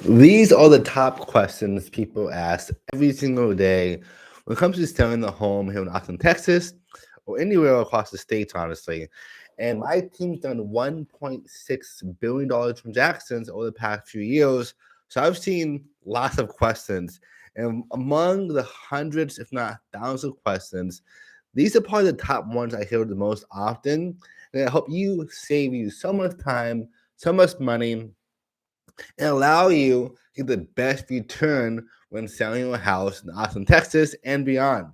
These are the top questions people ask every single day when it comes to selling a home here in Austin, Texas, or anywhere across the states, honestly. And my team's done $1.6 billion transactions over the past few years. So I've seen lots of questions. And among the hundreds, if not thousands of questions, these are probably the top ones I hear the most often. And I help you save you so much time, so much money, and allow you to get the best return when selling your house in Austin, Texas, and beyond.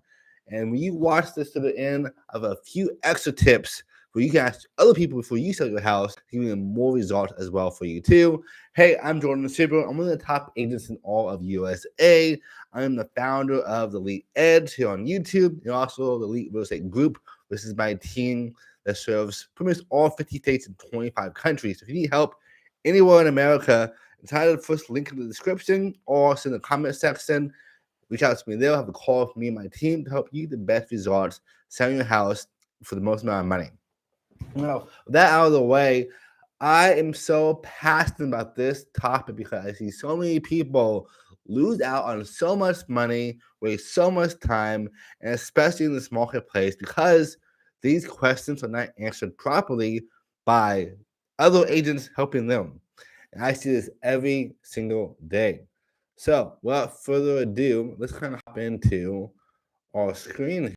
And when you watch this to the end, I have a few extra tips where you can ask other people before you sell your house, giving more results as well for you too. Hey, I'm Jordan Sibber. I'm one of the top agents in all of USA. I am the founder of the Elite Edge here on YouTube and also the Elite Real Estate Group. This is my team that serves pretty much all 50 states and 25 countries. So if you need help anywhere in America, entitled the first link in the description or send the comment section. Reach out to me there. Have a call with me and my team to help you get the best results selling your house for the most amount of money. Now, with that out of the way, I am so passionate about this topic because I see so many people lose out on so much money, waste so much time, and especially in this marketplace because these questions are not answered properly by other agents helping them. And I see this every single day. So, without further ado, let's kind of hop into our screen.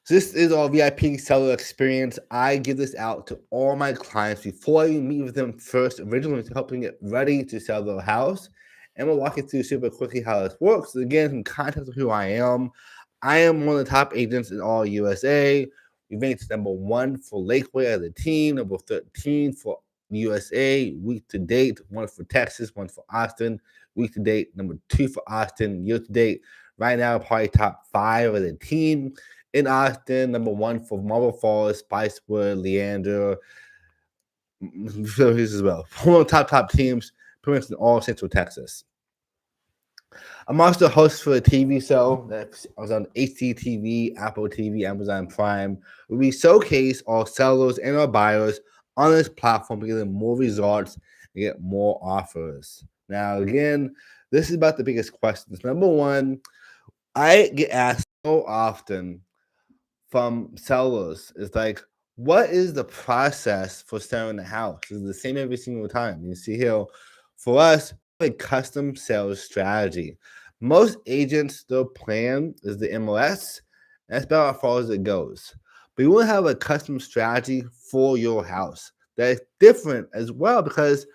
So this is our VIP seller experience. I give this out to all my clients before I even meet with them first, originally to help them get ready to sell their house. And we'll walk you through super quickly how this works. So again, some context of who I am. I am one of the top agents in all USA. We ranked number 1 for Lakeway as a team, number 13 for USA, week to date, 1 for Texas, 1 for Austin, week to date, number 2 for Austin, year to date. Right now, probably top 5 as a team in Austin, number 1 for Marble Falls, Spicewood, Leander, Phillies as well. One of the top teams, pretty much in all Central Texas. I'm also the host for a TV show that was on HGTV, Apple TV, Amazon Prime, where we showcase our sellers and our buyers on this platform to get them more results and get more offers. Now, again, this is about the biggest questions. Number one, I get asked so often from sellers is like, what is the process for selling the house? It's the same every single time. You see here, for us, a custom sales strategy. Most agents, their plan is the MLS. That's about as far as it goes. But you want to have a custom strategy for your house that is different as well because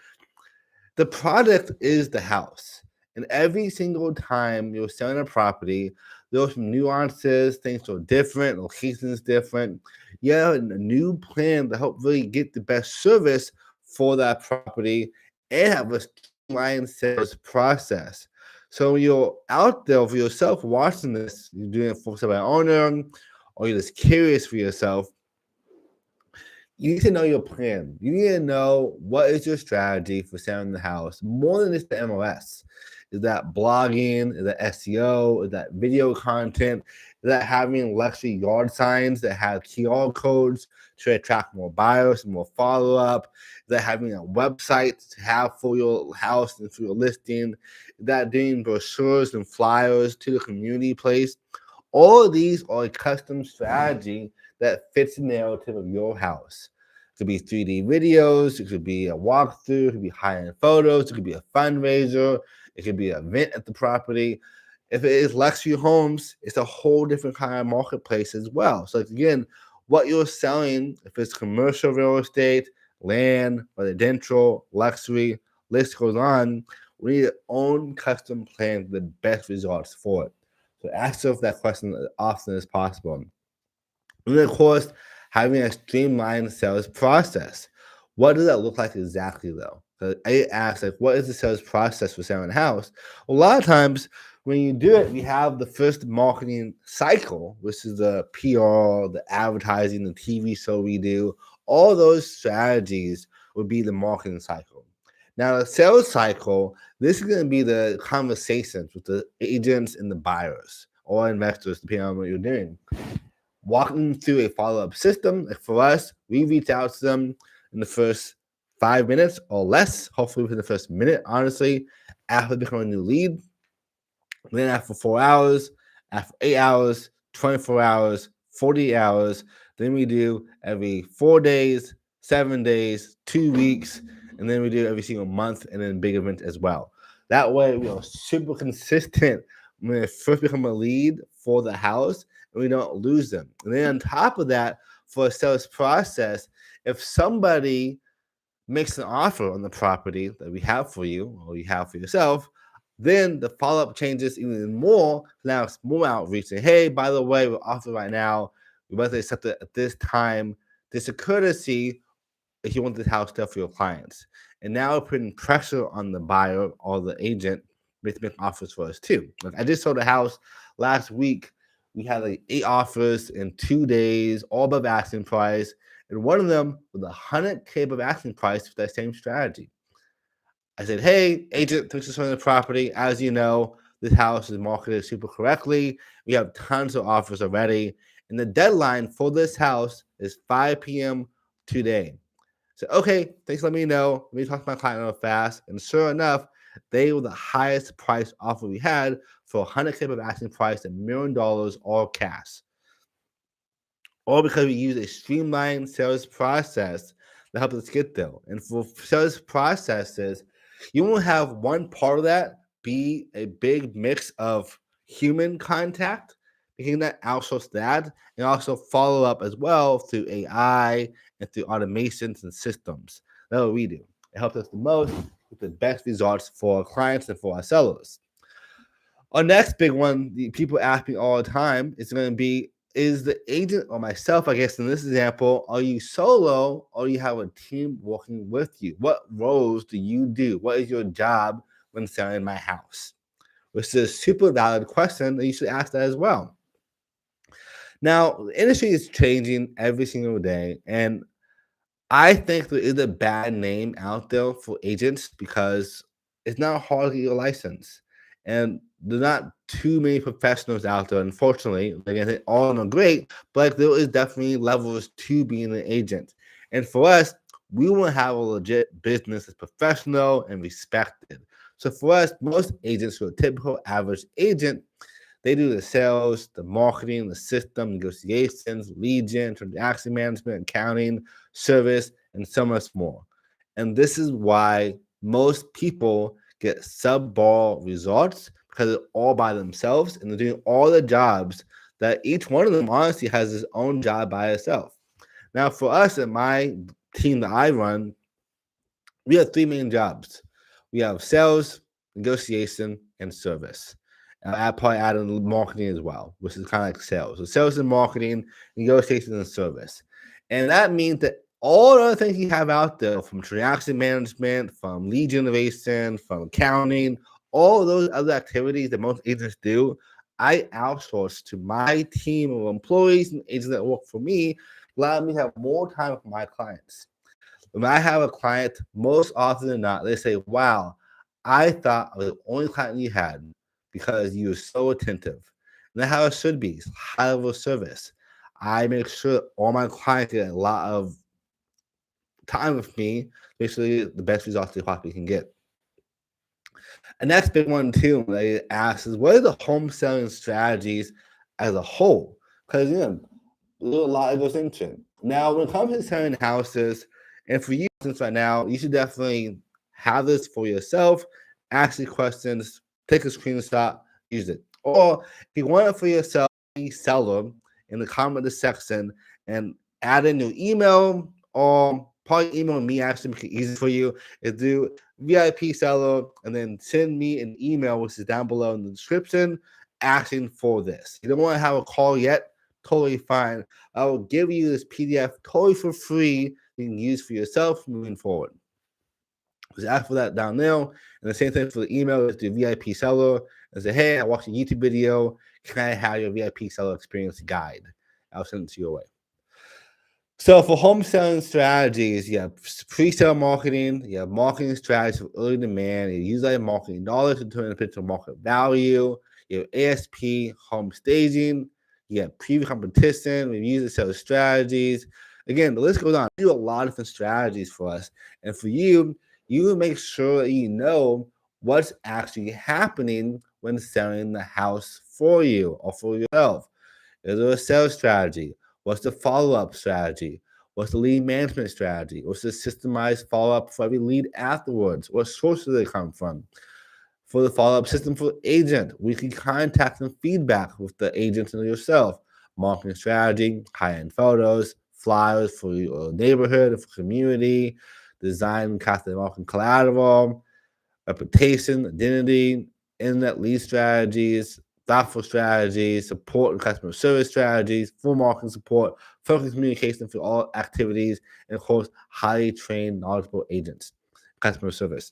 the product is the house. And every single time you're selling a property, there's some nuances, things are different, locations different. You have a new plan to help really get the best service for that property and have a streamlined sales process. So when you're out there for yourself watching this, you're doing it for somebody owner, or you're just curious for yourself, you need to know your plan. You need to know what is your strategy for selling the house more than just the MLS. Is that blogging? Is that SEO? Is that video content? Is that having luxury yard signs that have QR codes to attract more buyers and more follow up? Is that having a website to have for your house and for your listing? Is that doing brochures and flyers to the community place? All of these are a custom strategy that fits the narrative of your house. It could be 3D videos, it could be a walkthrough, it could be high-end photos, it could be a fundraiser, it could be an event at the property. If it is luxury homes, it's a whole different kind of marketplace as well. So again, what you're selling, if it's commercial real estate, land, residential, luxury, list goes on, we need our own custom plan for the best results for it. So ask yourself that question as often as possible. And then, of course, having a streamlined sales process. What does that look like exactly, though? So I ask, like, what is the sales process for selling a house? A lot of times, when you do it, we have the first marketing cycle, which is the PR, the advertising, the TV show we do. All those strategies would be the marketing cycle. Now, the sales cycle, this is going to be the conversations with the agents and the buyers or investors, depending on what you're doing. Walking through a follow-up system. Like for us, we reach out to them in the first 5 minutes or less, hopefully within the first minute, honestly, after becoming a new lead. Then after 4 hours, after 8 hours, 24 hours, 40 hours. Then we do every 4 days, 7 days, 2 weeks, and then we do every single month and then big events as well. That way we are super consistent when we first become a lead for the house and we don't lose them. And then on top of that, for a sales process, if somebody makes an offer on the property that we have for you or you have for yourself, then the follow-up changes even more. Now it's more outreach. Say, hey, by the way, we're offering right now. We want to accept it at this time. This is a courtesy if you want this house stuff for your clients. And now we're putting pressure on the buyer or the agent to make offers for us too. Like I just sold a house last week. We had like 8 offers in 2 days, all above asking price. And one of them was $100K above asking price for that same strategy. I said, hey, agent, thanks for selling the property. As you know, this house is marketed super correctly. We have tons of offers already. And the deadline for this house is 5 p.m. today. So, okay, thanks for letting me know. Let me talk to my client real fast. And sure enough, they were the highest price offer we had for $100K of asking price, $1 million all cash. All because we use a streamlined sales process that helps us get there. And for sales processes, you won't have one part of that be a big mix of human contact. You can outsource that and also follow up as well through AI and through automations and systems. That's what we do. It helps us the most with the best results for our clients and for our sellers. Our next big one, the people ask me all the time, is going to be, is the agent or myself, I guess in this example, are you solo or you have a team working with you? What roles do you do? What is your job when selling my house? Which is a super valid question that you should ask that as well. Now, the industry is changing every single day, and I think there is a bad name out there for agents because it's not hard to get your license. And there's not too many professionals out there, unfortunately. Like, they all are great, but like, there is definitely levels to being an agent. And for us, we want to have a legit business that's professional and respected. So for us, most agents who are a typical average agent, they do the sales, the marketing, the system, negotiations, lead gen, transaction management, accounting, service, and so much more. And this is why most people get subpar results because they're all by themselves and they're doing all the jobs that each one of them honestly has his own job by itself. Now, for us at my team that I run, we have 3 main jobs. We have sales, negotiation, and service. I probably add in marketing as well, which is kind of like sales. So sales and marketing, negotiation and service. And that means that all the other things you have out there, from transaction management, from lead generation, from accounting, all of those other activities that most agents do, I outsource to my team of employees and agents that work for me, allow me to have more time with my clients. When I have a client, most often than not, they say, wow, I thought I was the only client you had because you were so attentive. And that's how it should be. It's high level service. I make sure all my clients get a lot of time with me, basically the best results they possibly can get. And that's big one too. They ask is, what are the home selling strategies as a whole? Because there's a lot that goes into it. Now, when it comes to selling houses, and for you since right now, you should definitely have this for yourself. Ask the questions, take a screenshot, use it. Or if you want it for yourself, seller in the comment section and add in your email, or probably email me, actually make it easy for you, is do VIP seller and then send me an email, which is down below in the description, asking for this. You don't want to have a call yet? Totally fine. I will give you this PDF totally for free you can use for yourself moving forward. Just ask for that down there. And the same thing for the email is the VIP seller and say, hey, I watched a YouTube video. Can I have your VIP seller experience guide? I'll send it to your way. So for home selling strategies, you have pre-sale marketing, you have marketing strategies for early demand, you use that marketing dollars to turn into market value, you have ASP, home staging, you have preview competition, reviews and sales strategies, Again, the list goes on. We do a lot of different strategies for us. And for you, you make sure that you know what's actually happening when selling the house for you or for yourself. Is there a sales strategy? What's the follow-up strategy? What's the lead management strategy? What's the systemized follow-up for every lead afterwards? What sources do they come from? For the follow-up system for agent, weekly contact and feedback with the agents and yourself, marketing strategy, high-end photos, flyers for your neighborhood, for community, design and custom marketing collateral, reputation, identity, internet lead strategies, thoughtful strategies, support and customer service strategies, full marketing support, focused communication for all activities, and of course, highly trained, knowledgeable agents, customer service.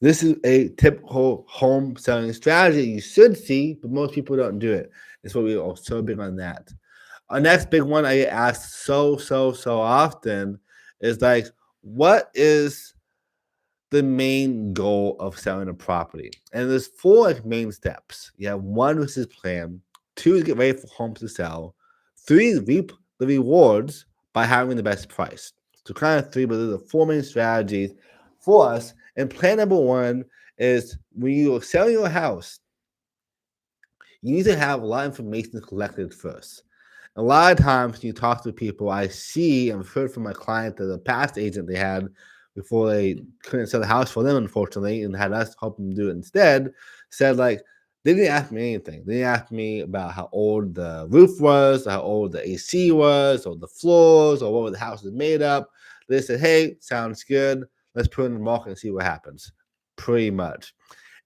This is a typical home selling strategy you should see, but most people don't do it. That's why we are so big on that. Our next big one I get asked so often is like, what is the main goal of selling a property? And there's four like main steps. You have one, which is plan. Two is get ready for homes to sell. Three is reap the rewards by having the best price. So kind of three, but there's the four main strategies for us. And plan number one is when you are selling your house, you need to have a lot of information collected first. A lot of times when you talk to people, I see and I've heard from my client that the past agent they had before they couldn't sell the house for them, unfortunately, and had us help them do it instead, said like, they didn't ask me anything. They didn't ask me about how old the roof was, how old the AC was, or the floors, or what the house was made up. They said, hey, sounds good. Let's put it in the market and see what happens. Pretty much.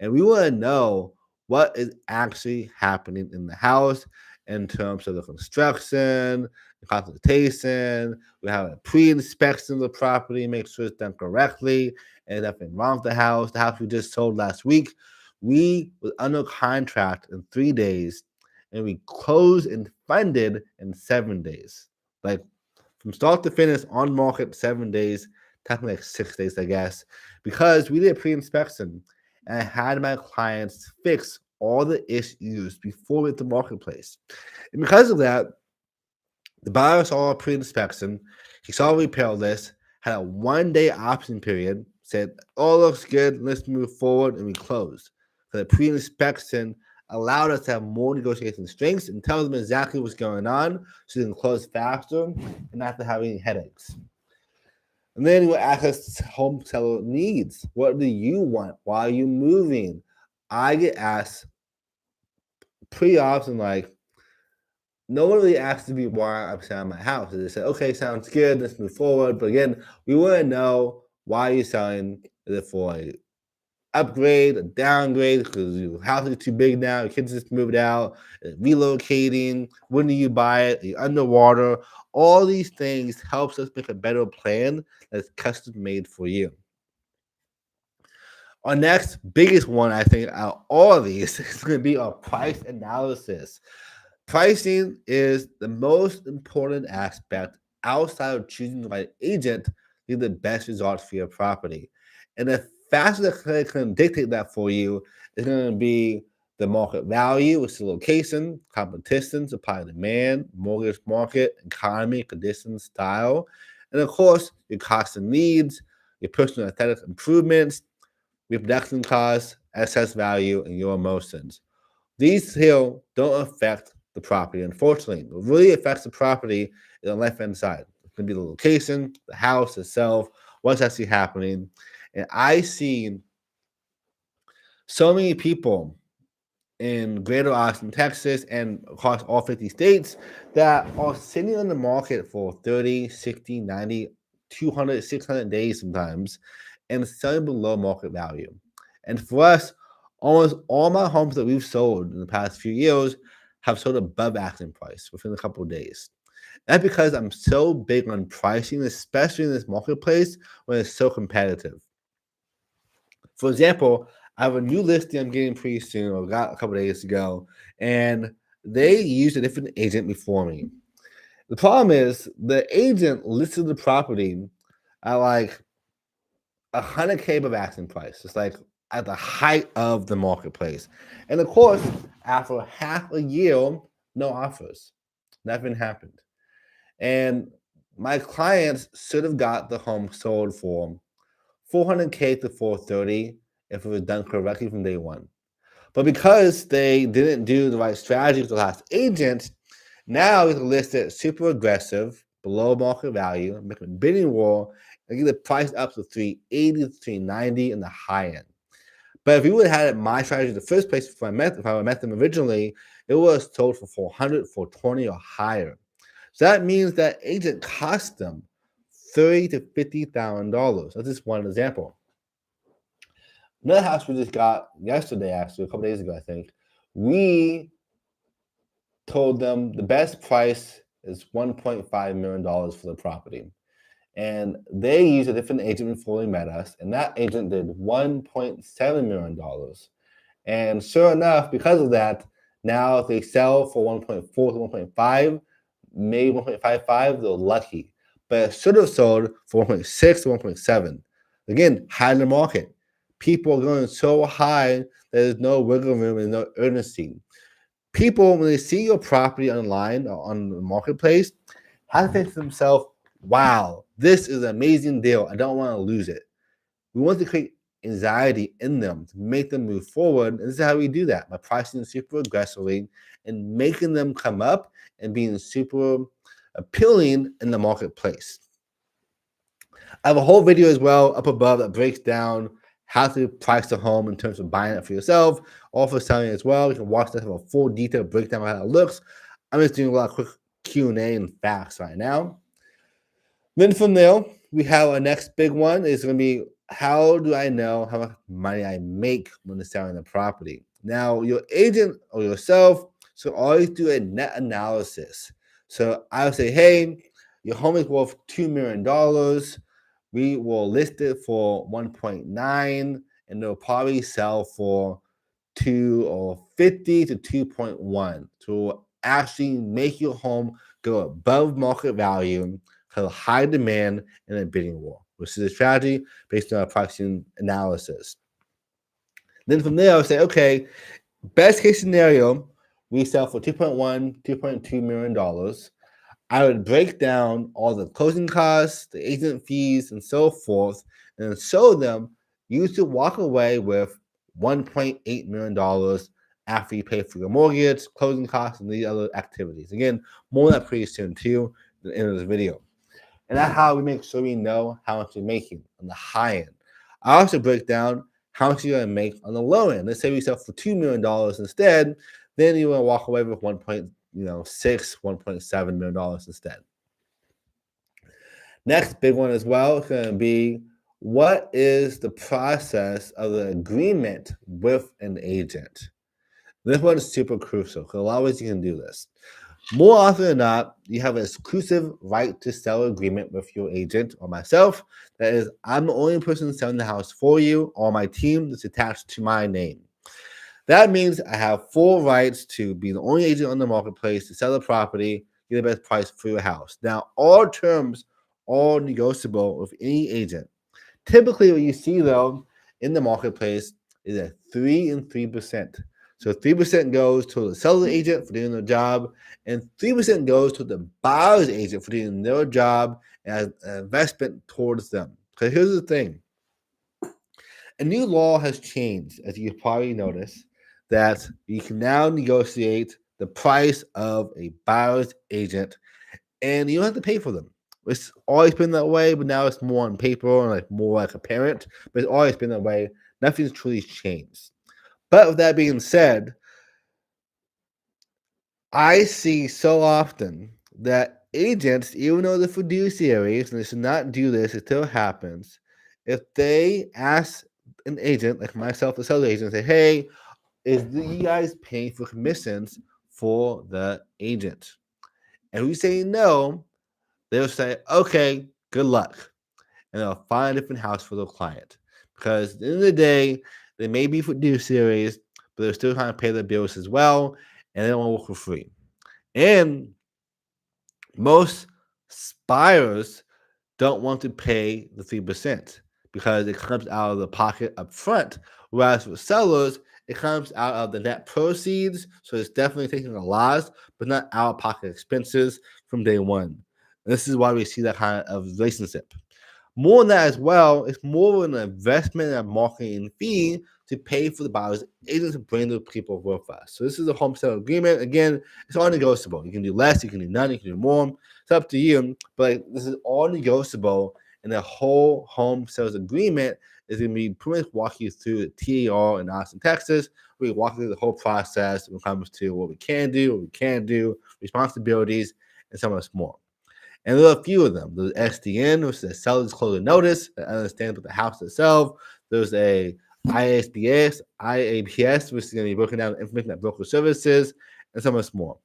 And we want to know what is actually happening in the house in terms of the construction, the consultation. We have a pre-inspection of the property, make sure it's done correctly, and nothing wrong with the house. The house we just sold last week, we was under contract in 3 days, and we closed and funded in 7 days. Like from start to finish on market 7 days, technically like 6 days, I guess, because we did a pre-inspection and I had my clients fix all the issues before we hit the marketplace. And because of that, the buyer saw a pre-inspection, he saw a repair list, had a 1-day option period, said, all looks good, let's move forward, and we closed. So the pre-inspection allowed us to have more negotiation strengths and tell them exactly what's going on so they can close faster and not to have any headaches. And then you ask us home seller needs. What do you want? Why are you moving? I get asked pretty often, like, no one really asks me why I'm selling my house. They say, okay, sounds good, let's move forward. But again, we want to know why you're selling. Is it for a upgrade, a downgrade, because your house is too big now, your kids just moved out, relocating, when do you buy it, are you underwater? All these things helps us make a better plan that's custom made for you. Our next biggest one, I think, out of all of these is going to be our price analysis. Pricing is the most important aspect outside of choosing the right agent to get the best results for your property. And the fastest that can dictate that for you is going to be the market value, which is the location, competition, supply and demand, mortgage market, economy, conditions, style, and of course, your costs and needs, your personal aesthetic improvements, reproduction costs, excess value, and your emotions. These here don't affect the property, unfortunately. What really affects the property is on the left-hand side. It's going to be the location, the house itself, what's actually happening. And I see so many people in Greater Austin, Texas, and across all 50 states that are sitting on the market for 30, 60, 90, 200, 600 days sometimes and selling below market value. And for us, almost all my homes that we've sold in the past few years have sold above asking price within a couple of days. That's because I'm so big on pricing, especially in this marketplace when it's so competitive. For example, I have a new listing I'm getting pretty soon, or got a couple of days ago, and they used a different agent before me. The problem is the agent listed the property at like $100K above asking price. It's like at the height of the marketplace. And of course, after half a year, no offers. Nothing happened. And my clients should have got the home sold for $400K to $430 if it was done correctly from day one. But because they didn't do the right strategy with the last agent, now it's listed super aggressive, below market value, making a bidding war, and get the price up to 380 to 390 in the high end. But if you would have had my strategy in the first place, if I met them originally, it was sold for 400, 420 or higher. So that means that agent cost them $30,000 to $50,000. That's just one example. Another house we just got yesterday, actually, a couple days ago, I think, we told them the best price is $1.5 million for the property. And they used a different agent before they met us, and that agent did $1.7 million. And sure enough, because of that, now if they sell for 1.4 to 1.5, maybe 1.55, they're lucky. But it should have sold for 1.6 to 1.7. Again, high in the market. People are going so high, there's no wiggle room and no urgency. People, when they see your property online or on the marketplace, have to think to themselves, wow, this is an amazing deal. I don't want to lose it. We want to create anxiety in them to make them move forward. And this is how we do that, by pricing super aggressively and making them come up and being super appealing in the marketplace. I have a whole video as well up above that breaks down how to price the home in terms of buying it for yourself, or for selling it as well. You can watch that, have a full detailed breakdown of how it looks. I'm just doing a lot of quick Q&A and facts right now. Then from there, we have our next big one. Is going to be, how do I know how much money I make when selling the property? Now, your agent or yourself should always do a net analysis. So I would say, hey, your home is worth $2 million. We will list it for 1.9, and they'll probably sell for 250 to 2.1 to actually make your home go above market value, have a high demand in a bidding war, which is a strategy based on a pricing analysis. Then from there, I would say, okay, best case scenario, we sell for $2.1, $2.2 million. I would break down all the closing costs, the agent fees, and so forth, and show them you should walk away with $1.8 million after you pay for your mortgage, closing costs, and these other activities. Again, more of that pretty soon too, at the end of this video. And that's how we make sure we know how much you're making on the high end. I also break down how much you're going to make on the low end. Let's say we sell for $2 million instead, then you want to walk away with $1.6, $1.7 million instead. Next big one as well is going to be, what is the process of the agreement with an agent? This one is super crucial because a lot of ways you can do this. More often than not, you have an exclusive right to sell agreement with your agent or myself. That is, I'm the only person selling the house for you, or my team that's attached to my name. That means I have full rights to be the only agent on the marketplace to sell the property, get the best price for your house. Now, all terms are negotiable with any agent. Typically, what you see, though, in the marketplace is a 3% and 3%. So 3% goes to the seller's agent for doing their job, and 3% goes to the buyer's agent for doing their job as an investment towards them. Because here's the thing. A new law has changed, as you've probably noticed, that you can now negotiate the price of a buyer's agent, and you don't have to pay for them. It's always been that way, but now it's more on paper and like more like a parent. But it's always been that way. Nothing's truly changed. But with that being said, I see so often that agents, even though they're fiduciaries, and they should not do this, it still happens. If they ask an agent like myself, the sales agent, say, hey, is you guys paying for commissions for the agent? And we say no, they'll say, okay, good luck. And they'll find a different house for their client. Because at the end of the day, they may be fiduciaries, but they're still trying to pay their bills as well, and they don't want to work for free. And most buyers don't want to pay the 3% because it comes out of the pocket up front. Whereas for sellers, it comes out of the net proceeds. So it's definitely taking a loss, but not out of pocket expenses from day one. This is why we see that kind of relationship. More than that as well, it's more of an investment and a marketing fee to pay for the buyer's agents to bring the people with us. So this is a home sale agreement. Again, it's all negotiable. You can do less, you can do none, you can do more. It's up to you. But this is all negotiable, and the whole home sales agreement is going to be pretty much walk you through the TAR in Austin, Texas. We walk through the whole process when it comes to what we can do, what we can't do, responsibilities, and so much more. And there are a few of them. There's SDN, which is a seller's closing notice that understands what the house itself. There's a IAPS, which is going to be broken down information at broker services, and so much more.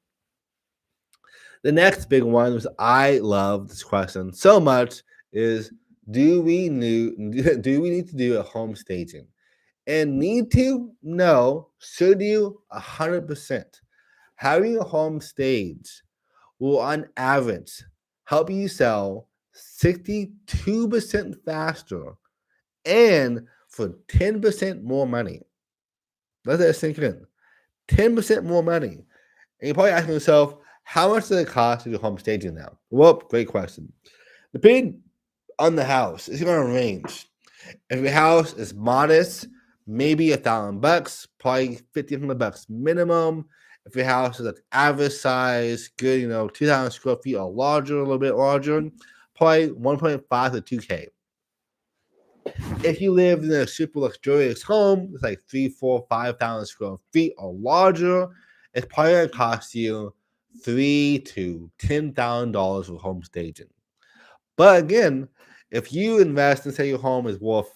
The next big one, which I love this question so much, is do we need to do a home staging? And need to? No. Should you? 100%. Having a home stage will, on average, help you sell 62% faster and for 10% more money. Let that sink in. 10% more money. And you're probably asking yourself, how much does it cost to do home staging now? Well, great question. Depending on the house, it's going to range. If your house is modest, maybe $1,000, probably $1,500 minimum. If your house is like average size, good, 2,000 square feet or larger, a little bit larger, probably 1.5 to 2K. If you live in a super luxurious home, it's like 3, 4, 5,000 square feet or larger, it's probably going to cost you $3,000 to $10,000 for home staging. But again, if you invest and say your home is worth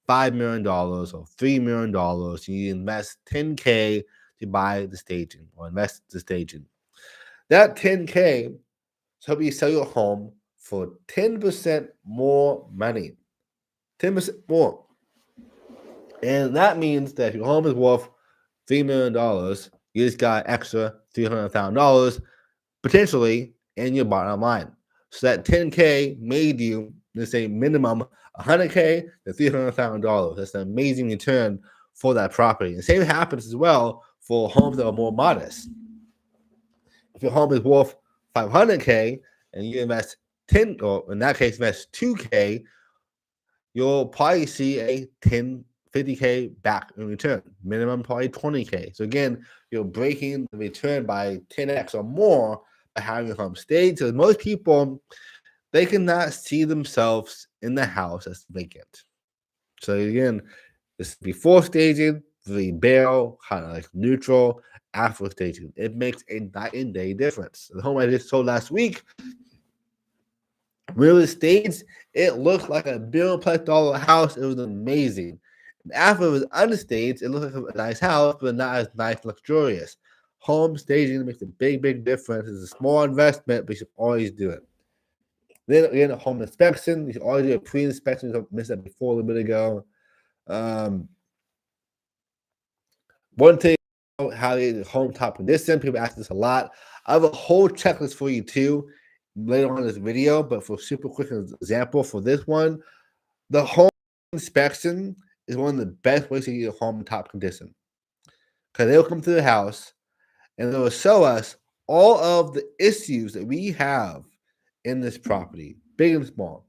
$5 million or $3 million, and you invest $10K to buy the staging or invest the staging, that $10K to help you sell your home for 10% more money. 10% more. And that means that if your home is worth $3 million, you just got extra $300,000 potentially in your bottom line. So that 10K made you, let's say, minimum $100K to $300,000. That's an amazing return for that property. The same happens as well for homes that are more modest. If your home is worth $500K and you invest 10, or in that case, invest $2K, you'll probably see a 50K back in return. Minimum probably 20K. So again, you're breaking the return by 10x or more by having a home staged. So most people, they cannot see themselves in the house as vacant. So again, this is before staging, the barrel, kind of like neutral, after staging. It makes a night and day difference. The home I just sold last week, real estate, it looked like $1 billion+ house. It was amazing. And after it was unstaged, it looked like a nice house, but not as nice, luxurious. Home staging makes a big, big difference. It's a small investment, but you should always do it. Then again, a home inspection. You should always do a pre-inspection. I missed that before a little bit ago. One thing, how the home top condition. People ask this a lot. I have a whole checklist for you too later on in this video, but for super quick example for this one, the home inspection is one of the best ways to get a home in top condition. Because they'll come to the house and they'll show us all of the issues that we have in this property, big and small.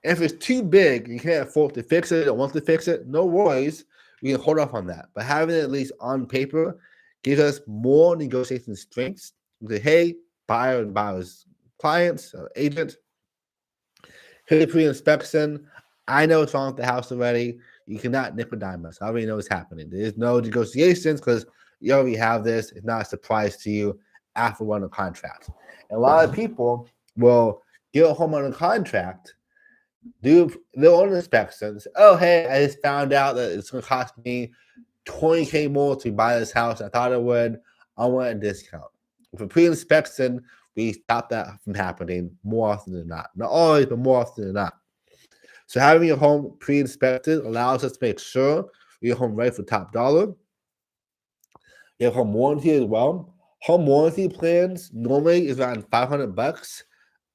And if it's too big, you can't afford to fix it or want to fix it, no worries. We can hold off on that. But having it at least on paper gives us more negotiation strengths. We say, hey, buyer and buyer's clients or agent, here's the pre-inspection. I know what's wrong with the house already. You cannot nickel dime us. I already know what's happening. There's no negotiations because you already have this. It's not a surprise to you after one of the contract. And a lot of people will get a home under contract, do their own inspections. Oh, hey, I just found out that it's going to cost me $20K more to buy this house. I thought it would. I want a discount. For pre-inspection, we stop that from happening more often than not. Not always, but more often than not. So having your home pre-inspected allows us to make sure your home ready for top dollar. You have home warranty as well. Home warranty plans normally is around $500,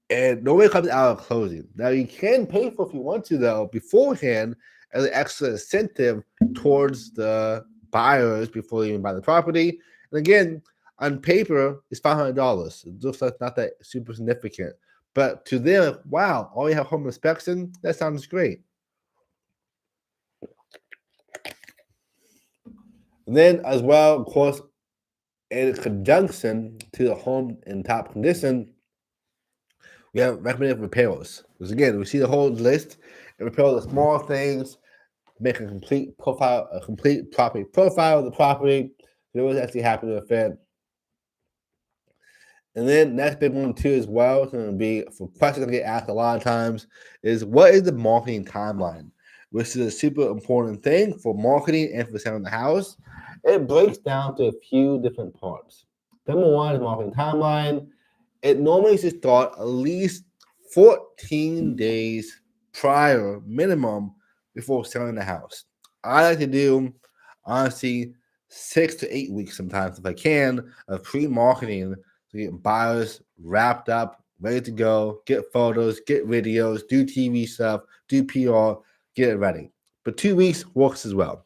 and normally comes out of closing. Now you can pay for if you want to though beforehand as an extra incentive towards the buyers before they even buy the property. And again, on paper, it's $500. It looks like not that super significant. But to them, wow, all you have home inspection, that sounds great. And then as well, of course, in conjunction to the home in top condition, we have recommended repairs. Because again, we see the whole list and repair the small things, make a complete profile, a complete property profile of the property. So what's actually happening with it. And then next big one too as well is going to be for questions I get asked a lot of times is what is the marketing timeline, which is a super important thing for marketing and for selling the house. It breaks down to a few different parts. Number one is marketing timeline. It normally should start at least 14 days prior minimum before selling the house. I like to do honestly 6 to 8 weeks sometimes if I can of pre-marketing to get buyers wrapped up, ready to go, get photos, get videos, do TV stuff, do PR, get it ready. But 2 weeks works as well.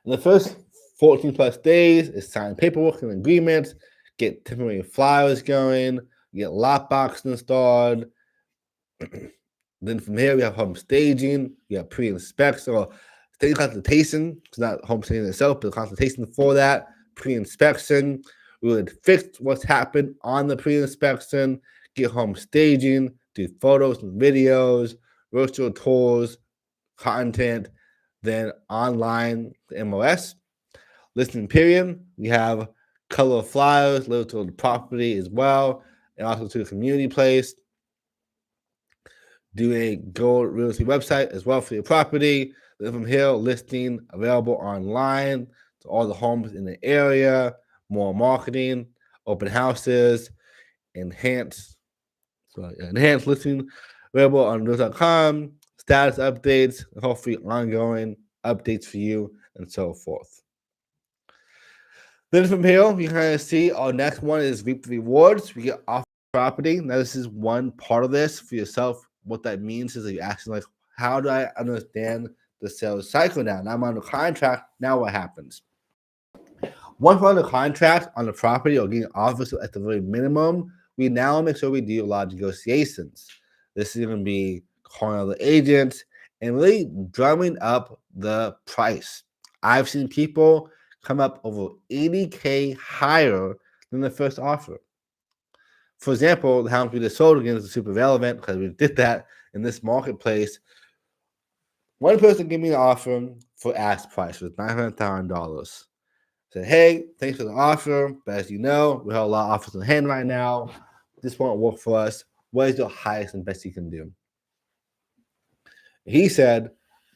In the first 14 plus days is sign paperwork and agreements, get temporary flyers going, get lockbox installed. Then from here we have home staging, we have pre-inspection or staging consultation. It's not home staging itself, but consultation for that, pre-inspection. We would fix what's happened on the pre-inspection, get home staging, do photos and videos, virtual tours, content, then online MLS. Listing period, we have color flyers delivered to the property as well, and also to the community place. Do a gold real estate website as well for your property. Then from here, listing available online to all the homes in the area, more marketing, open houses, enhanced listing available on realtor.com, status updates, and hopefully ongoing updates for you and so forth. Then from here, you kind of see our next one is reap the rewards. We get off property. Now, this is one part of this for yourself. What that means is that you're asking, like, how do I understand the sales cycle now? Now I'm under contract. Now what happens? Once we're under contract on the property or getting offers at the very minimum, we now make sure we do a lot of negotiations. This is going to be calling other agents and really drumming up the price. I've seen people come up over 80K higher than the first offer. For example, the house we just sold again is super relevant because we did that in this marketplace. One person gave me an offer for ask price was $900,000. Said, hey, thanks for the offer, but as you know, we have a lot of offers in hand right now. This won't work for us. What is your highest and best you can do? He said,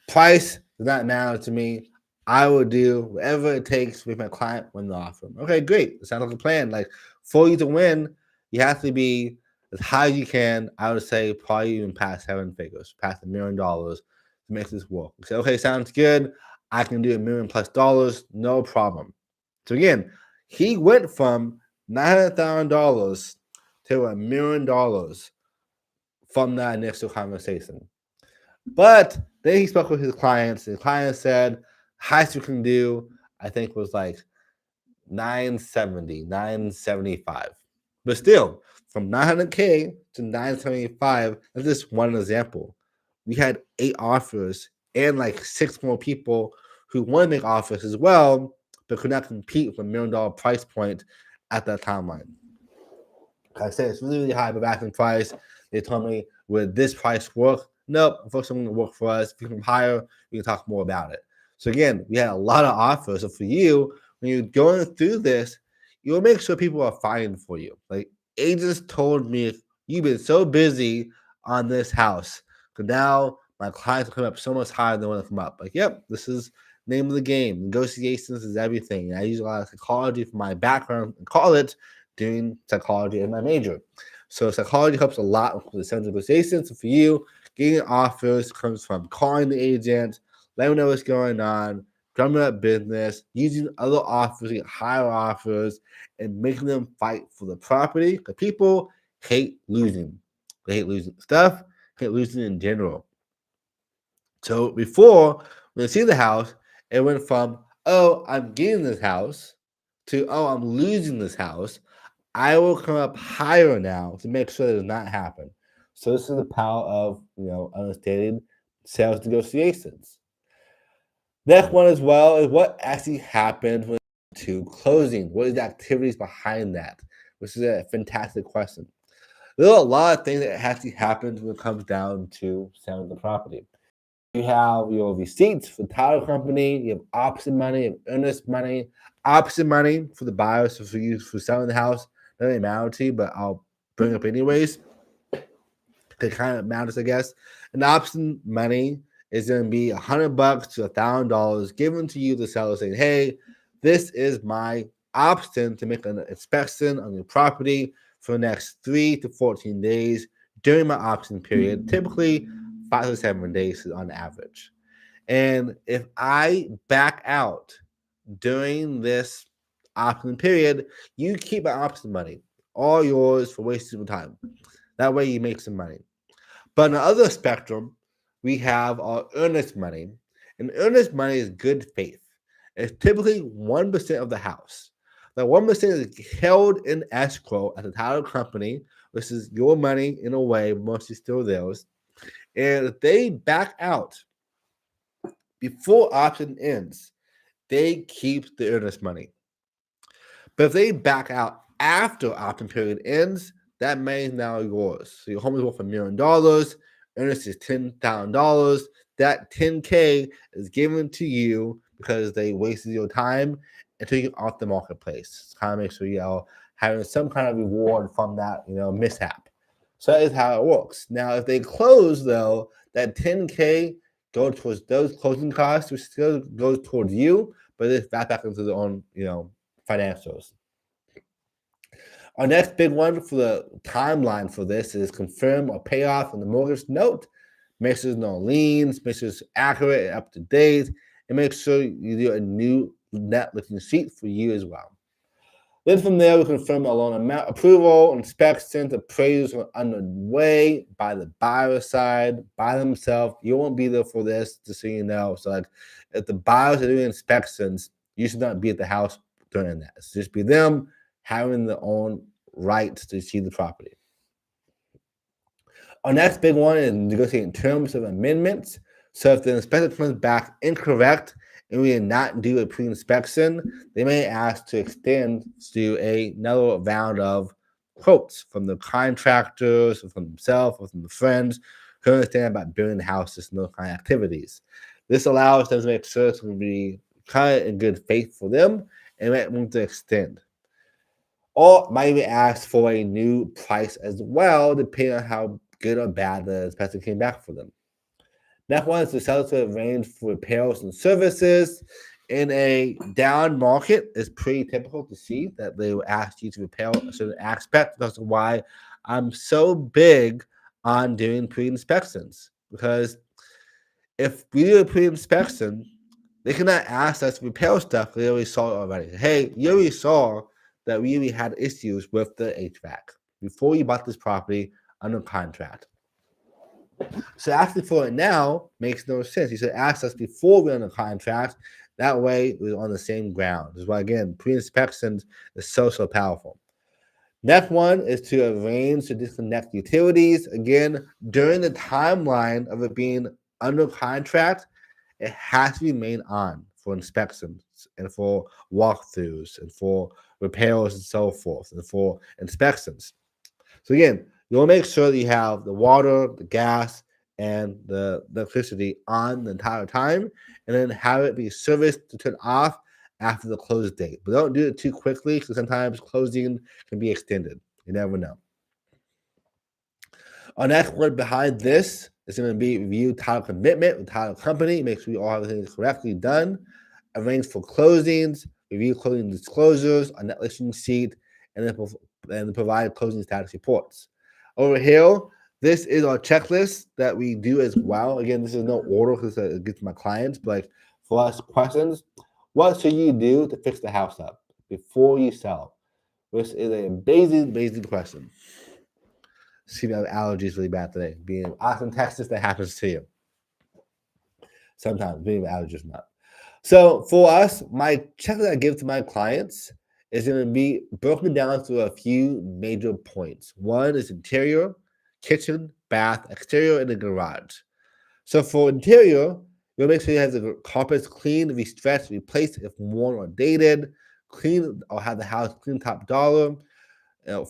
price does not matter to me. I will do whatever it takes with my client when the offer. Okay, great. It sounds like a plan. Like for you to win, you have to be as high as you can. I would say probably even past 7 figures, past $1 million to make this work. We say, okay, sounds good. I can do $1 million plus, no problem. So again, he went from $900,000 to $1 million from that initial conversation. But then he spoke with his clients, and the client said, highest you can do, I think, was like 970, 975. But still, from 900K to 975, that's just one example. We had 8 offers and like 6 more people who want to make offers as well, but could not compete with $1 million price point at that timeline. Like I said, it's really, really high, but back in price, they told me, would this price work? Nope, unfortunately, it won't work for us. If you come higher, we can talk more about it. So again, we had a lot of offers. So for you, when you're going through this, you'll make sure people are fighting for you. Like agents told me, you've been so busy on this house, because now my clients are coming up so much higher than want to come up. Like, yep, this is name of the game. Negotiations is everything. I use a lot of psychology from my background in college, doing psychology in my major. So psychology helps a lot with the sales negotiations. So for you, getting offers comes from calling the agent, letting them know what's going on, drumming up business, using other offers to get higher offers, and making them fight for the property. Because people hate losing. They hate losing stuff, hate losing in general. So before, when they see the house, it went from, oh, I'm getting this house, to, oh, I'm losing this house. I will come up higher now to make sure that does not happen. So this is the power of understated sales negotiations. Next one as well is what actually happened when to closing. What is the activities behind that? Which is a fantastic question. There are a lot of things that actually happen when it comes down to selling the property. You have your receipts for the title company, you have option money, you have earnest money. Option money for the buyers, so for you for selling the house, doesn't really matter to you, but I'll bring up anyways. It kind of matters, I guess. An option money is going to be $100 to $1,000 given to you, the seller, saying, "Hey, this is my option to make an inspection on your property for the next 3 to 14 days during my option period, typically 5 to 7 days on average. And if I back out during this option period, you keep my option money, all yours for wasting your time. That way you make some money." But on the other spectrum, we have our earnest money. And earnest money is good faith. It's typically 1% of the house. That 1% is held in escrow at the title company, which is your money in a way, mostly still theirs. And if they back out before option ends, they keep the earnest money. But if they back out after option period ends, that money is now yours. So your home is worth $1 million. Earnest is $10,000. That $10K is given to you because they wasted your time and took you off the marketplace. Kind of make sure you're having some kind of reward from that mishap. So that is how it works. Now, if they close though, that $10K goes towards those closing costs, which still goes towards you, but it's back into their own financials. Our next big one for the timeline for this is confirm or pay off on the mortgage note. Make sure there's no liens, make sure it's accurate and up to date, and make sure you do a new net listing sheet for you as well. Then from there, we confirm a loan amount approval, inspections, appraisals are underway by the buyer side, by themselves. You won't be there for this, just so you know. So like if the buyers are doing inspections, you should not be at the house during that. It's just be them having their own rights to see the property. Our next big one is negotiating terms of amendments. So if the inspector comes back incorrect and we did not do a pre-inspection, they may ask to extend to another round of quotes from the contractors, or from themselves, or from the friends who understand about building houses and those kind of activities. This allows them to make sure it's going to be kind of in good faith for them and might want to extend. Or might even ask for a new price as well, depending on how good or bad the inspection came back for them. Next one is the seller to arrange for repairs and services. In a down market, it's pretty typical to see that they will ask you to repair a certain aspect. That's why I'm so big on doing pre-inspections. Because if we do a pre-inspection, they cannot ask us to repair stuff they already saw already. Hey, you already saw that we really had issues with the HVAC before you bought this property under contract. So asking for it now makes no sense. You should ask us before we're under contract. That way we're on the same ground. This is why, again, pre-inspections is so powerful. Next one is to arrange to disconnect utilities. Again, during the timeline of it being under contract, it has to remain on for inspections and for walkthroughs and for repairs and so forth and for inspections. So again, you'll make sure that you have the water, the gas, and the electricity on the entire time, and then have it be serviced to turn off after the close date. But don't do it too quickly because sometimes closing can be extended. You never know. Our next word behind this is going to be review title commitment with title company. Make sure you all have things correctly done. Arrange for closings, review closing disclosures on net listing sheet, and then provide closing status reports. Over here, this is our checklist that we do as well. Again, this is no order because it gets my clients, but like for us questions, what should you do to fix the house up before you sell? Which is a basic question. See, my allergies really bad today. Being in Austin, Texas, that happens to you. Sometimes being allergies not. So for us, my checklist I give to my clients is going to be broken down to a few major points. One is interior, kitchen, bath, exterior, and the garage. So for interior, you'll make sure you have the carpets clean, restretched, replaced if worn or dated, clean or have the house clean top dollar,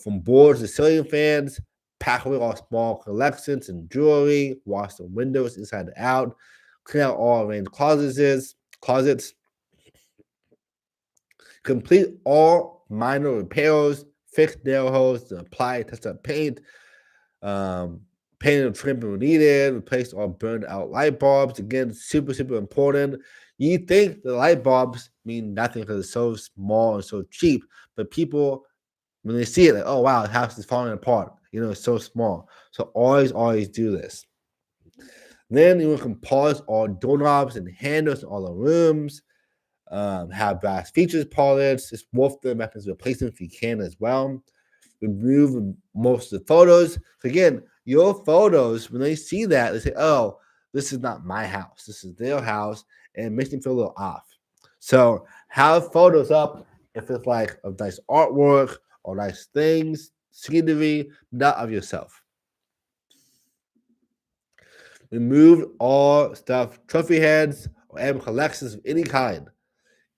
from boards to ceiling fans, pack away all small collections and jewelry, wash the windows inside and out, clean out all arranged closets, complete all minor repairs, fix nail holes, apply touch-up paint, paint and trim when needed, replace all burned out light bulbs. Again, super, super important. You think the light bulbs mean nothing because it's so small and so cheap, but people, when they see it, like, oh wow, the house is falling apart. It's so small. So always do this. Then you can polish all doorknobs and handles in all the rooms. Have brass features polished. Just wolf the weapons replacement if you can as well. Remove most of the photos. So again, your photos, when they see that, they say, oh, this is not my house. This is their house, and it makes them feel a little off. So have photos up if it's like of nice artwork or nice things, scenery, not of yourself. Remove all stuffed trophy heads or animal collections of any kind.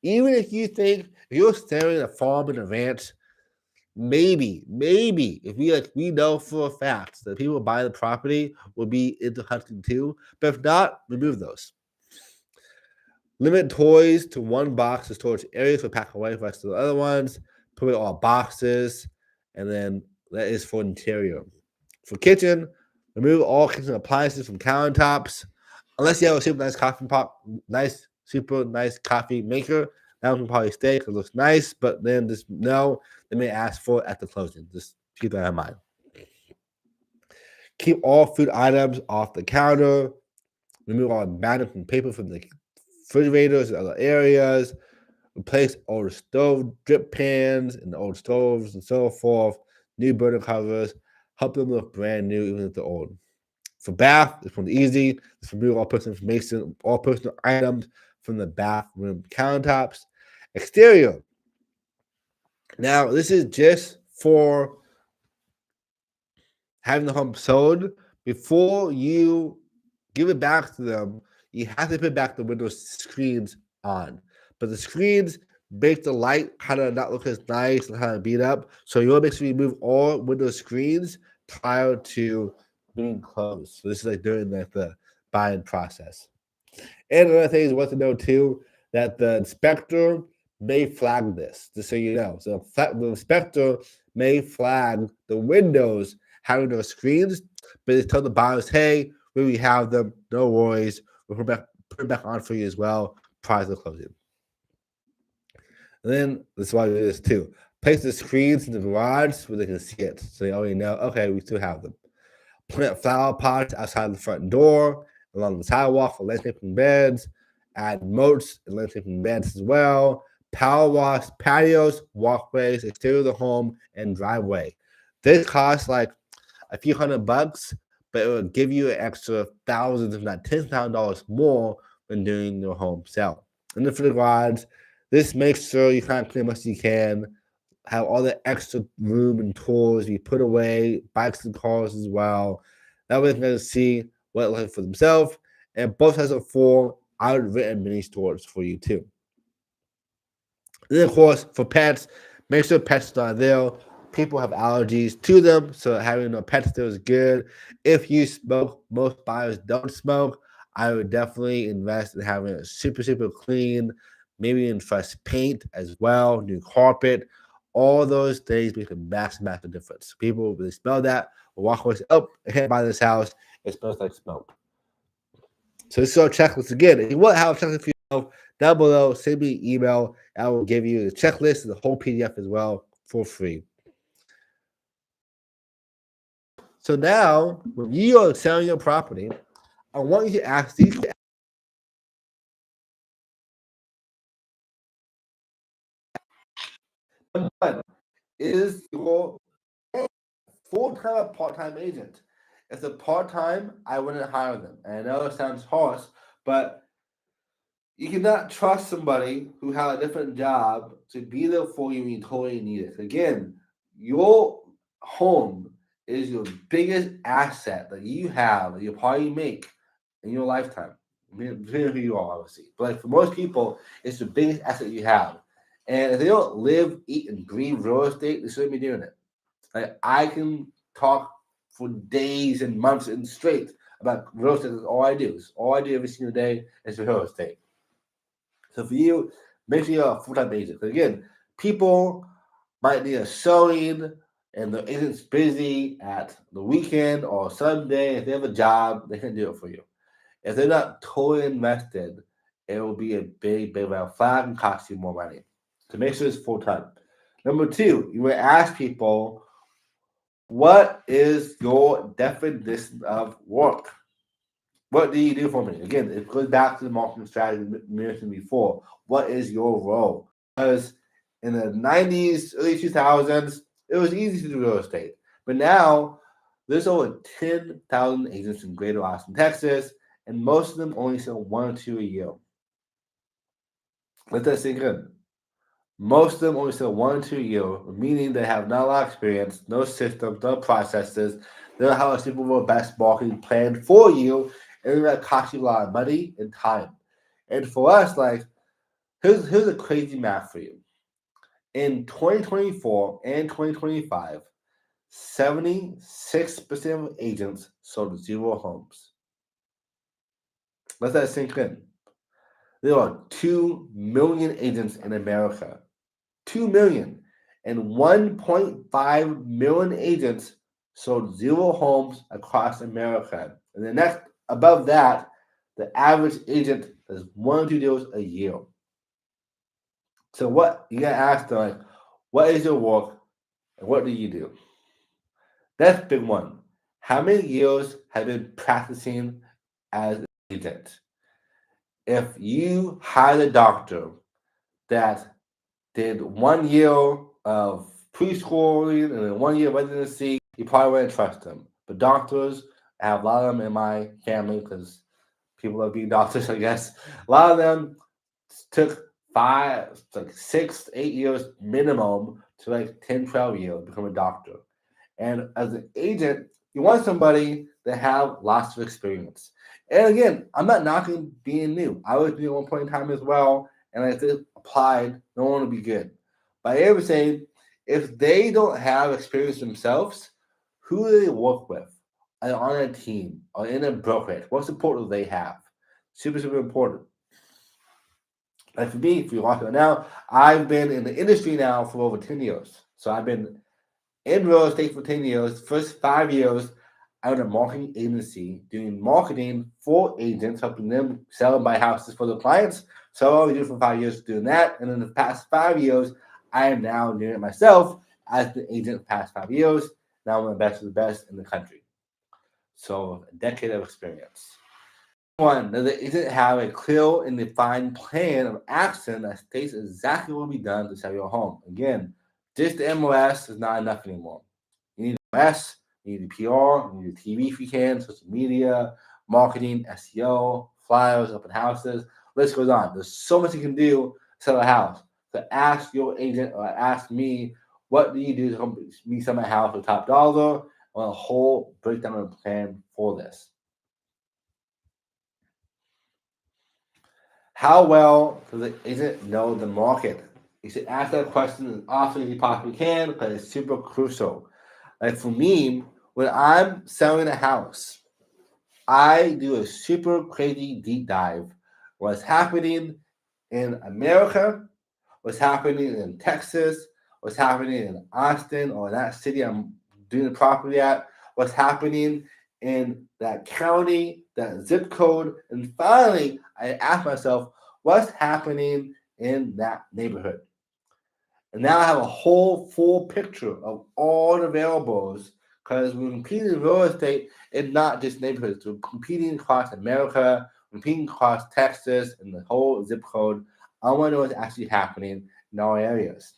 Even if you think if you're staring at a farm and a ranch, maybe if we know for a fact that people buy the property will be into hunting too, but if not, remove those. Limit toys to one box to storage areas for pack away for the other ones. Put away all boxes, and then that is for interior. For kitchen, remove all kitchen appliances from countertops, unless you have a super nice coffee maker. That one can probably stay because it looks nice, but then just know they may ask for it at the closing. Just keep that in mind. Keep all food items off the counter. Remove all magnet and paper from the refrigerators and other areas. Replace old stove drip pans and old stoves and so forth. New burner covers. Help them look brand new even if they're old. For bath, it's pretty easy. Just remove all personal information, all personal items from the bathroom countertops. Exterior. Now, this is just for having the home sold. Before you give it back to them, you have to put back the window screens on. But the screens make the light kind of not look as nice and kind of beat up. So you want to make sure you remove all window screens prior to being closed. So this is like during the buying process. And another thing is what to know too, that the inspector may flag this, just so you know. So the inspector may flag the windows having those screens, but they tell the buyers, hey, we have them, no worries. We'll put it back on for you as well prior to closing. And then this is why we do this too. Place the screens in the garage where they can see it. So they already know, okay, we still have them. Plant flower pots outside the front door, along the sidewalk for landscaping beds. Add moats and landscaping beds as well. Power wash patios, walkways, exterior of the home, and driveway. This costs like a few $100, but it will give you an extra thousands, if not $10,000 more when doing your home sale. And then for the garage, this makes sure you kind of clean as much as you can. Have all the extra room and tools you put away, bikes and cars as well. That way they can see what it looks like for themselves. And both has a full outwritten mini storage for you too. And then of course, for pets, make sure pets are there. People have allergies to them, so having no pets there is good. If you smoke, most buyers don't smoke. I would definitely invest in having a super, super clean, maybe in fresh paint as well, new carpet. All those things make a massive difference. People, when they smell that, will walk away and say, oh, I can't buy this house. It smells like smoke. So this is our checklist again. If you want to have a checklist for yourself, down below, send me an email. I will give you the checklist and the whole PDF as well for free. So now, when you are selling your property, I want you to ask these questions. Number one, is your full-time or part-time agent? If it's a part-time, I wouldn't hire them. And I know it sounds harsh, but You cannot trust somebody who has a different job to be there for you when you totally need it. Again, your home is your biggest asset that you have, that you'll probably make in your lifetime. Depending on who you are, obviously. But like for most people, it's the biggest asset you have. And if they don't live, eat, and breathe real estate, they shouldn't be doing it. Like I can talk for days and months and straight about real estate. That's all I do. It's all I do every single day is real estate. So for you, make sure you're a full-time agent. Again, people might need a showing and the agent's busy at the weekend or Sunday. If they have a job, they can do it for you. If they're not totally invested, it will be a big red flag and cost you more money. So make sure it's full-time. Number two, you will ask people, what is your definition of work? What do you do for me? Again, it goes back to the marketing strategy mentioned before. What is your role? Because in the 90s, early 2000s, it was easy to do real estate. But now, there's over 10,000 agents in Greater Austin, Texas, and most of them only sell one or two a year. Let that sink in. Most of them only sell one or two a year, meaning they have not a lot of experience, no systems, no processes. They don't have a super robust marketing plan for you, and that costs you a lot of money and time. And for us, like, here's a crazy math for you. In 2024 and 2025, 76% of agents sold 0 homes. Let that sink in. There are 2 million agents in America. 2 million. And 1.5 million agents sold 0 homes across America. And the next, above that, the average agent does 1 or 2 deals a year. So what you gotta ask them, like, what is your work and what do you do? That's big one. How many years have you been practicing as an agent? If you hired a doctor that did 1 year of preschooling and then 1 year residency, you probably wouldn't trust them. But doctors, I have a lot of them in my family because people are being doctors, I guess. A lot of them took 6, 8 years minimum to like 10, 12 years to become a doctor. And as an agent, you want somebody that have lots of experience. And again, I'm not knocking being new. I was new at one point in time as well, and I still applied. No one would be good. But I ever say, if they don't have experience themselves, who do they work with? Are they on a team or in a brokerage? What support do they have? Super important. Like for me, if you're watching now, I've been in the industry now for over 10 years. So I've been in real estate for 10 years. First 5 years, I owned a marketing agency doing marketing for agents, helping them sell and buy houses for their clients. So I was doing for 5 years doing that. And in the past 5 years, I am now doing it myself as the agent the past 5 years. Now I'm the best of the best in the country. So a decade of experience. One, does the agent have a clear and defined plan of action that states exactly what will be done to sell your home? Again, just the MLS is not enough anymore. You need MLS, you need PR, you need TV if you can, social media, marketing, SEO, flyers, open houses. List goes on. There's so much you can do to sell a house. So ask your agent or ask me, what do you do to help me sell my house for top dollar? I want a whole breakdown of the plan for this. How well does the agent know the market? You should ask that question as often as you possibly can because it's super crucial. Like for me, when I'm selling a house, I do a super crazy deep dive. What's happening in America, what's happening in Texas, what's happening in Austin or that city I'm doing the property at, what's happening in that county, that zip code, and finally I ask myself, what's happening in that neighborhood? And now I have a whole full picture of all the variables because we're competing in real estate and not just neighborhoods. We're competing across America, competing across Texas and the whole zip code. I want to know what's actually happening in all areas.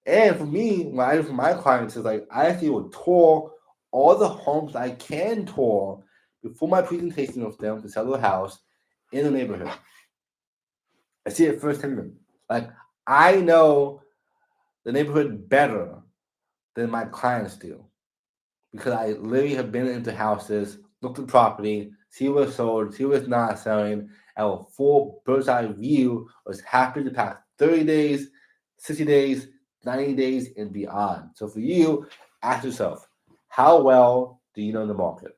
And for me, what I do for my clients is like I actually will tour all the homes I can tour before my presentation with them to sell their house in the neighborhood. I see it firsthand. Like, I know the neighborhood better than my clients do because I literally have been into houses, looked at property, see what's sold, see what's not selling, have a full bird's eye view of what's happening the past 30 days, 60 days, 90 days, and beyond. So for you, ask yourself, how well do you know the market?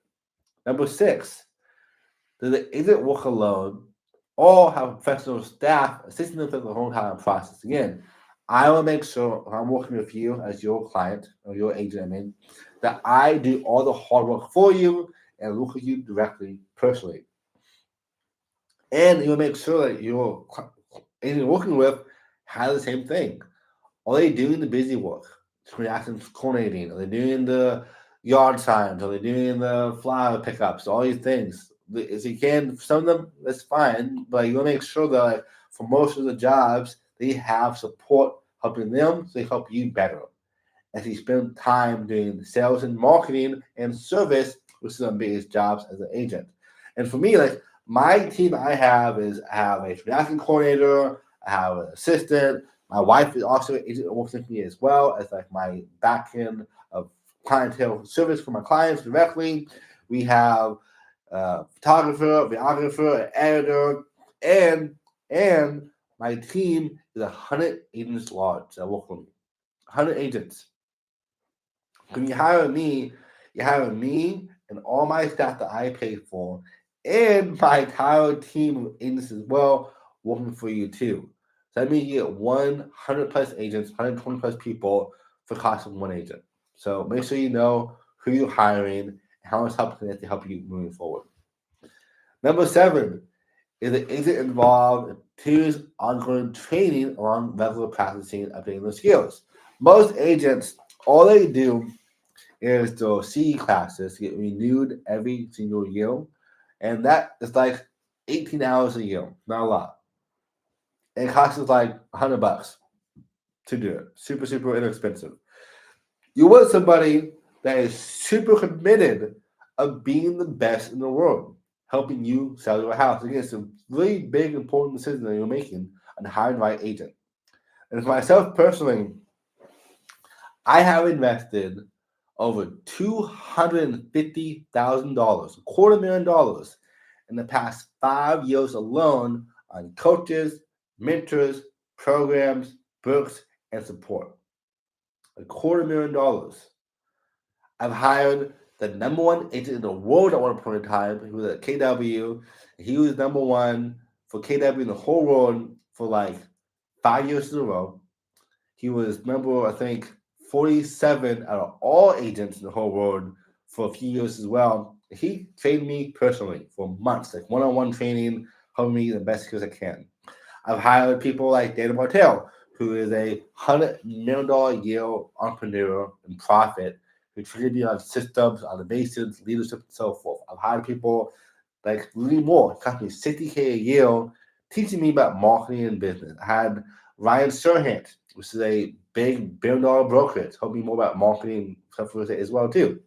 Number 6, does the agent work alone or have professional staff assisting them through the whole entire process? Again, I will make sure I'm working with you as your client or your agent, that I do all the hard work for you and look at you directly, personally. And you'll make sure that your agent you're working with has the same thing. Are they doing the busy work? Transactions coordinating? Are they doing the yard signs? Are they doing the flower pickups? All these things. If you can, some of them, that's fine. But you want to make sure that like, for most of the jobs, they have support helping them, so they help you better. As you spend time doing sales and marketing and service, which is the biggest jobs as an agent. And for me, like my team I have I have a transaction coordinator, I have an assistant. My wife is also an agent that works with me as well as like my back end of clientele service for my clients directly. We have a photographer, videographer, an editor, and my team is 100 agents large that work with me. 100 agents. When you hire me, you hire me and all my staff that I pay for, and my entire team of agents as well working for you too. So that means you get 100 plus agents, 120 plus people for the cost of one agent. So make sure you know who you're hiring and how much help can they help you moving forward. Number 7 is the agent involved in continuous ongoing training along regular practicing and updating their skills. Most agents, all they do is the CE classes get renewed every single year, and that is like 18 hours a year, not a lot. And it costs us like $100 to do it. Super, super inexpensive. You want somebody that is super committed of being the best in the world, helping you sell your house. Again, it's a really big, important decision that you're making on hiring the right agent. And for myself personally, I have invested over $250,000, $250,000 in the past 5 years alone on coaches, mentors, programs, books, and support. $250,000. I've hired the number one agent in the world at one point in time. He was at KW. He was number one for KW in the whole world for like 5 years in a row. He was number, I think, 47 out of all agents in the whole world for a few years as well. He trained me personally for months, like one-on-one training, helping me the best skills I can. I've hired people like Dana Martell, who is a $100 million a year entrepreneur and profit, who trained me on systems, automations, leadership, and so forth. I've hired people like Lee Moore, cost me $60K a year, teaching me about marketing and business. I had Ryan Serhant, which is a big billion-dollar brokerage, helped me more about marketing stuff as well too.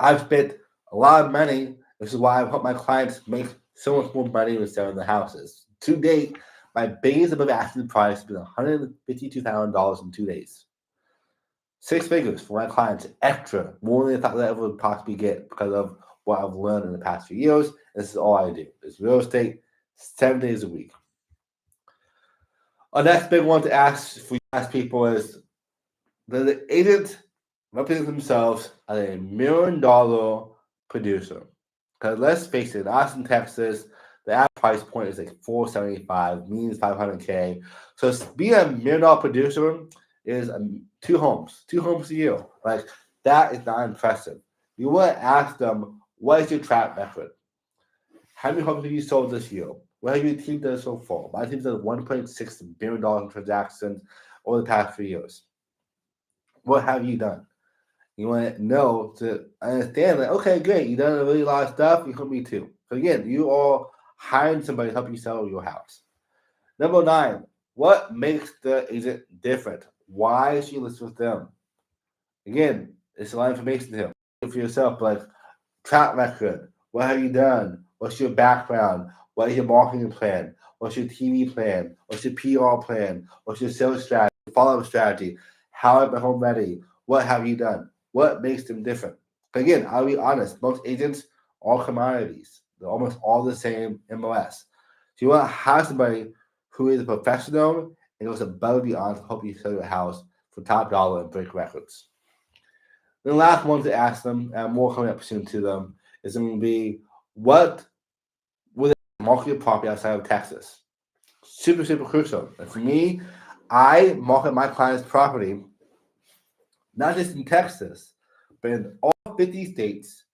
I've spent a lot of money. This is why I've helped my clients make so much more money when selling their houses. To date, my biggest above asking price has been $152,000 in 2 days. 6 figures for my clients, extra, more than I thought I ever would possibly get because of what I've learned in the past few years. This is all I do. It's real estate 7 days a week. Our next big one to ask people is, does the agent represent themselves as a $1 million producer? Because let's face it, in Austin, Texas, the average price point is like $475, means $500K. So being a $1 million producer is 2 homes a year. Like that is not impressive. You want to ask them, what is your track record? How many homes have you sold this year? What have your team done so far? My team's done $1.6 billion in transactions over the past 3 years. What have you done? You want to know to understand that, okay, great, you've done a really lot of stuff, you help me too. So again, you are hiring somebody to help you sell your house. Number 9, what makes the agent different? Why is she listed with them? Again, it's a lot of information to him. For yourself, like track record, what have you done? What's your background? What is your marketing plan? What's your TV plan? What's your PR plan? What's your sales strategy, follow-up strategy? How is my home ready? What have you done? What makes them different? Again, I'll be honest, most agents are commodities. They're almost all the same MLS. So you want to hire somebody who is a professional and goes above and beyond to help you sell your house for top dollar and break records. The last one to ask them, and more coming up soon to them, is going to be what will they market your property outside of Texas? Super, super crucial. And for me, I market my clients' property not just in Texas, but in all 50 states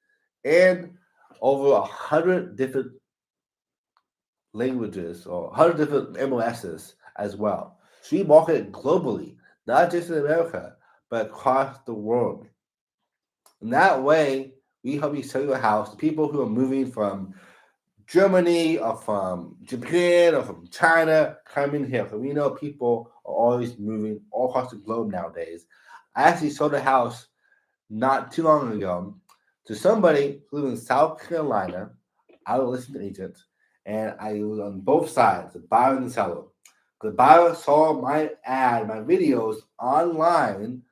and over 100 different languages or 100 different MLSs as well. So we market it globally, not just in America, but across the world. And that way, we help you sell your house to people who are moving from Germany or from Japan or from China coming here. So we know people are always moving all across the globe nowadays. I actually sold a house not too long ago to somebody who lives in South Carolina. I was a listing agent, and I was on both sides, the buyer and the seller. The buyer saw my ad, my videos online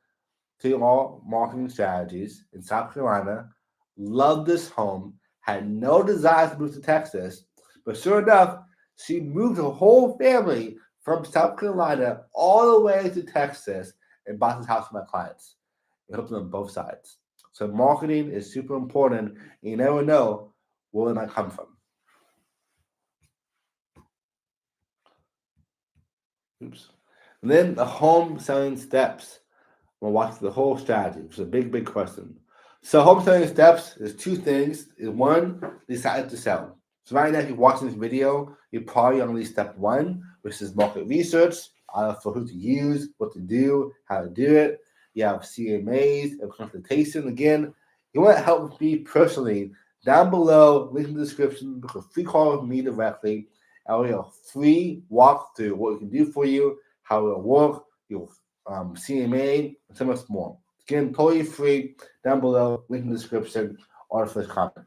to all marketing strategies in South Carolina, loved this home, had no desire to move to Texas, but sure enough, she moved her whole family from South Carolina all the way to Texas and bought this house for my clients. It helps them on both sides. So marketing is super important, and you never know where it might come from. Oops. And then the home selling steps. We'll watch the whole strategy, which is a big, big question. So home selling steps is two things. Is one, decide to sell. So right now, if you're watching this video, you're probably on step one, which is market research, for who to use, what to do, how to do it. You have CMAs, a consultation. Again, you want to help with me personally, down below, link in the description, book a free call with me directly. I'll do a free walkthrough, what we can do for you, how it will work, your CMA, and so much more. Again, totally free, down below, link in the description, or the first comment.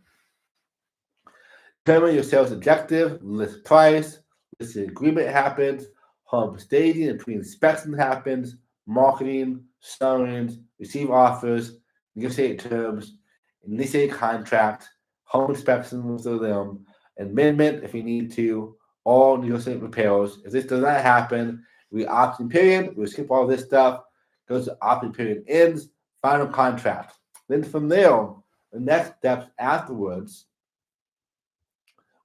Determine your sales objective, list price, listing agreement happens, home staging and pre-inspection happens, marketing, showings, receive offers, negotiate terms, initiate contract, home inspection with them, amendment if you need to, all negotiate repairs. If this does not happen, we option period, we skip all this stuff, goes to option period ends, final contract. Then from there, the next steps afterwards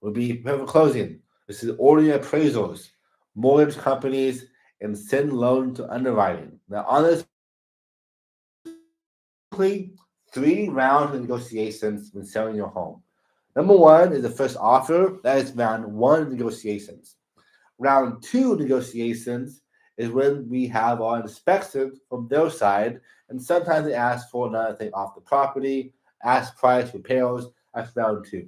would be prepare for closing. This is ordering appraisals, mortgage companies, and send loan to underwriting. Now, honestly, 3 rounds of negotiations when selling your home. Number 1 is the first offer. That is round 1 negotiations. Round 2 negotiations is when we have our inspections from their side, and sometimes they ask for another thing off the property, ask price, repairs. That's round 2.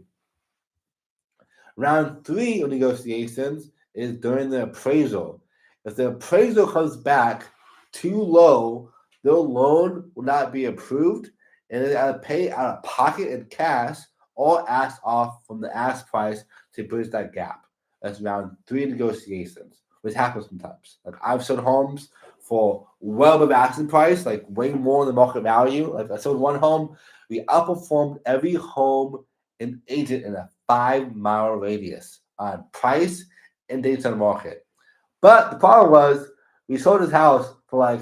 Round 3 of negotiations is during the appraisal. If the appraisal comes back too low, their loan will not be approved, and they either pay out of pocket in cash or ask off from the ask price to bridge that gap. That's round 3 negotiations, which happens sometimes. Like I've sold homes for well above asking price, like way more than market value. Like I sold one home, we outperformed every home and agent in a 5-mile radius on price and dates on the market. But the problem was we sold this house for like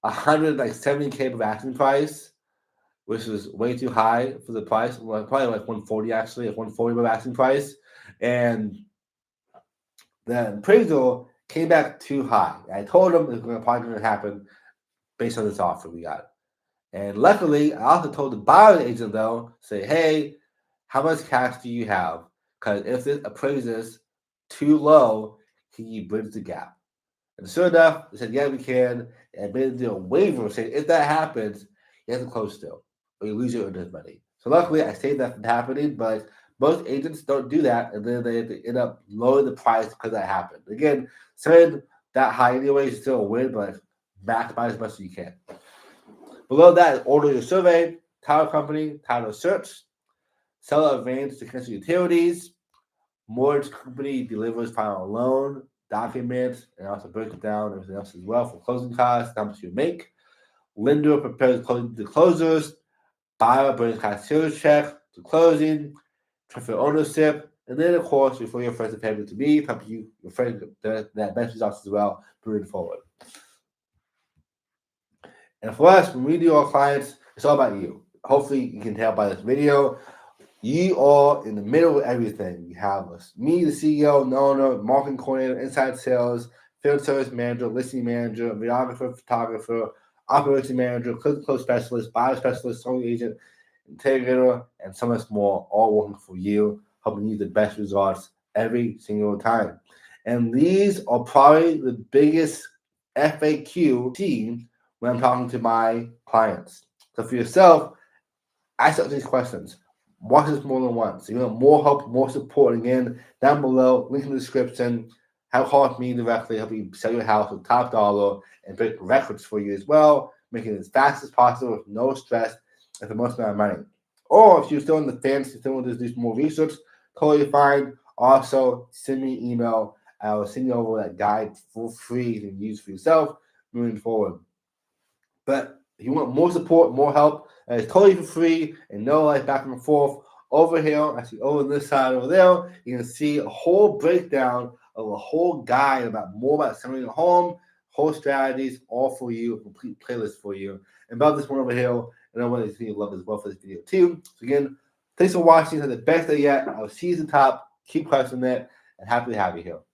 $170K of asking price, which was way too high for the price. Well, probably like 140 actually, like 140 of asking price. And the appraisal came back too high. I told them it was probably going to happen based on this offer we got. And luckily, I also told the buyer agent though, say, hey, how much cash do you have? Because if this appraises too low, can you bridge the gap? And sure enough, they said, yeah, we can. And made them do a waiver saying if that happens, you have to close still, or you lose your earnest money. So luckily, I saved that from happening, but most agents don't do that, and then they end up lowering the price because that happened. Again, selling that high anyway is still a win, but maximize as much as you can. Below that is order your survey, title company, title search, Seller arranges to cancel utilities. Mortgage company delivers final loan documents and also breaks down everything else as well for closing costs, how much you make. Lender prepares the closers. Buyer brings cashier's check to closing, transfer ownership, and then of course refer your friends and family to me, help you your friends that best results as well moving forward. And for us, when we do our clients, it's all about you. Hopefully, you can tell by this video, you are in the middle of everything. You have us, me, the CEO, the owner, marketing coordinator, inside sales, field service manager, listing manager, videographer, photographer, operation manager, close specialist, buyer specialist, sole agent, integrator, and so much more, all working for you, helping you the best results every single time. And these are probably the biggest FAQ team when I'm talking to my clients. So for yourself, ask these questions. Watch this more than once. You want more help, more support, again, down below, link in the description. Have a call with me directly, help you sell your house with top dollar and break records for you as well, making it as fast as possible with no stress and for the most amount of money. Or if you're still in the fence, you still want to do some more research, totally fine. Also, send me an email. I will send you over that guide for free you can use for yourself moving forward. But if you want more support, more help, and it's totally for free and no like back and forth, over here, actually over this side over there, you can see a whole breakdown of a whole guide about more about selling a home, whole strategies, all for you, a complete playlist for you. And about this one over here, and I want to see you love as well for this video too. So again, thanks for watching. Have the best day yet. I'll see you at the top. Keep questioning it, and happy to have you here.